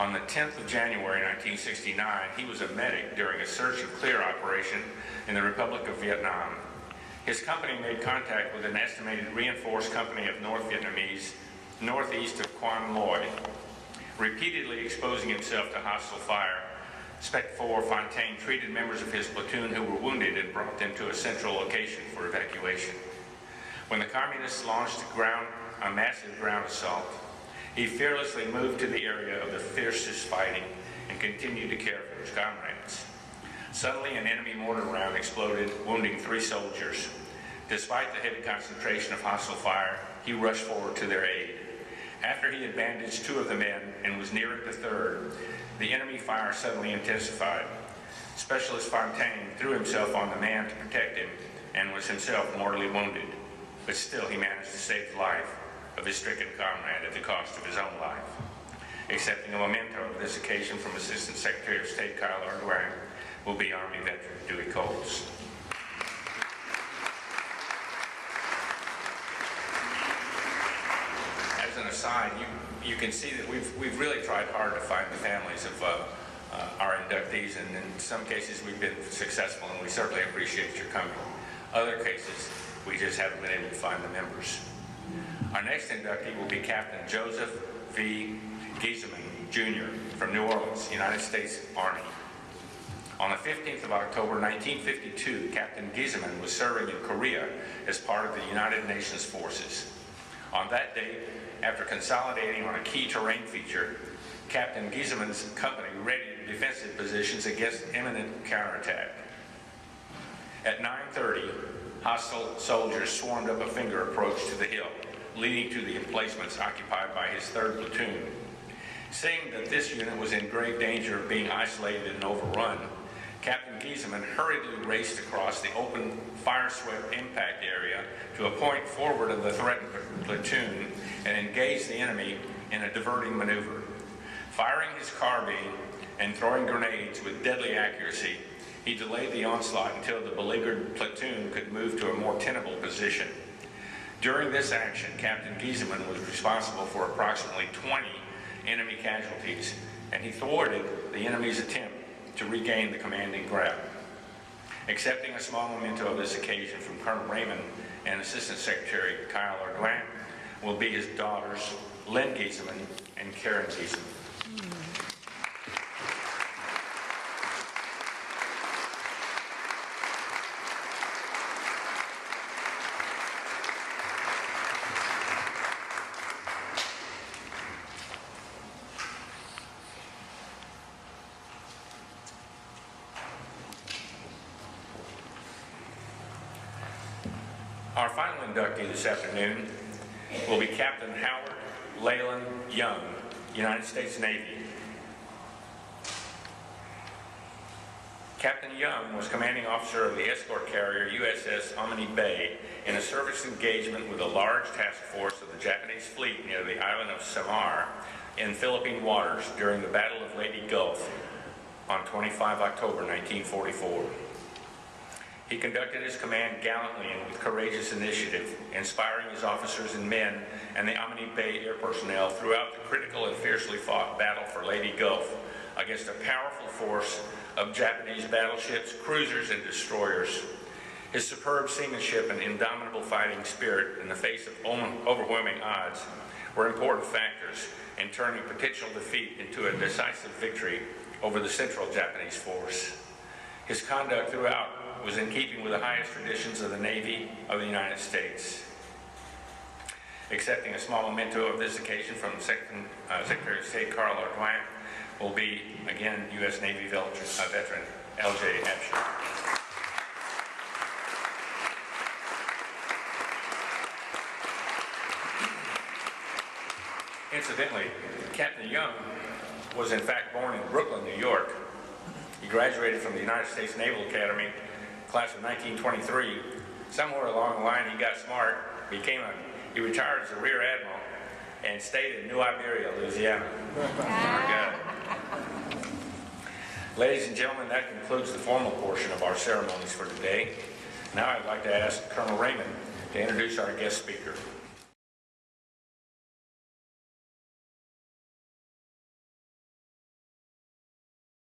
On the 10th of January 1969, he was a medic during a search and clear operation in the Republic of Vietnam. His company made contact with an estimated reinforced company of North Vietnamese northeast of Quan Loy. Repeatedly exposing himself to hostile fire, Spec 4 Fontaine treated members of his platoon who were wounded and brought them to a central location for evacuation. When the communists launched a massive ground assault, he fearlessly moved to the area of the fiercest fighting and continued to care for his comrades. Suddenly, an enemy mortar round exploded, wounding 3 soldiers. Despite the heavy concentration of hostile fire, he rushed forward to their aid. After he had bandaged 2 of the men and was nearing the 3rd, the enemy fire suddenly intensified. Specialist Fontaine threw himself on the man to protect him and was himself mortally wounded, but still he managed to save the life of his stricken comrade at the cost of his own life. Accepting a memento of this occasion from Assistant Secretary of State Kyle Ardoin will be Army veteran Dewey Coles. As an aside, you can see that we've really tried hard to find the families of our inductees, and in some cases we've been successful, and we certainly appreciate your coming. Other cases, we just haven't been able to find the members. Our next inductee will be Captain Joseph V. Giesemann, Jr. from New Orleans, United States Army. On the 15th of October 1952, Captain Giesemann was serving in Korea as part of the United Nations forces. On that date, after consolidating on a key terrain feature, Captain Giesemann's company readied defensive positions against imminent counterattack. At 9:30, hostile soldiers swarmed up a finger approach to the hill, leading to the emplacements occupied by his 3rd platoon. Seeing that this unit was in grave danger of being isolated and overrun, Captain Giesemann hurriedly raced across the open, fire-swept impact area to a point forward of the threatened platoon and engaged the enemy in a diverting maneuver. Firing his carbine and throwing grenades with deadly accuracy, he delayed the onslaught until the beleaguered platoon could move to a more tenable position. During this action, Captain Giesemann was responsible for approximately 20 enemy casualties, and he thwarted the enemy's attempt to regain the commanding ground. Accepting a small memento of this occasion from Colonel Raymond and Assistant Secretary Kyle Ardoin will be his daughters, Lynn Giesemann and Karen Giesemann. Our final inductee this afternoon will be Captain Howard Leyland Young, United States Navy. Captain Young was commanding officer of the escort carrier USS Omni Bay in a service engagement with a large task force of the Japanese fleet near the island of Samar in Philippine waters during the Battle of Leyte Gulf on 25 October 1944. He conducted his command gallantly and with courageous initiative, inspiring his officers and men and the Omni Bay air personnel throughout the critical and fiercely fought battle for Leyte Gulf against a powerful force of Japanese battleships, cruisers, and destroyers. His superb seamanship and indomitable fighting spirit in the face of overwhelming odds were important factors in turning potential defeat into a decisive victory over the central Japanese force. His conduct throughout was in keeping with the highest traditions of the Navy of the United States. Accepting a small memento of this occasion from Secretary of State Carl Ardoin will be, again, U.S. Navy veteran L.J. Absher. Incidentally, Captain Young was in fact born in Brooklyn, New York. He graduated from the United States Naval Academy, class of 1923. Somewhere along the line he got smart, he retired as a Rear Admiral and stayed in New Iberia, Louisiana. Ladies and gentlemen, that concludes the formal portion of our ceremonies for today. Now I'd like to ask Colonel Raymond to introduce our guest speaker.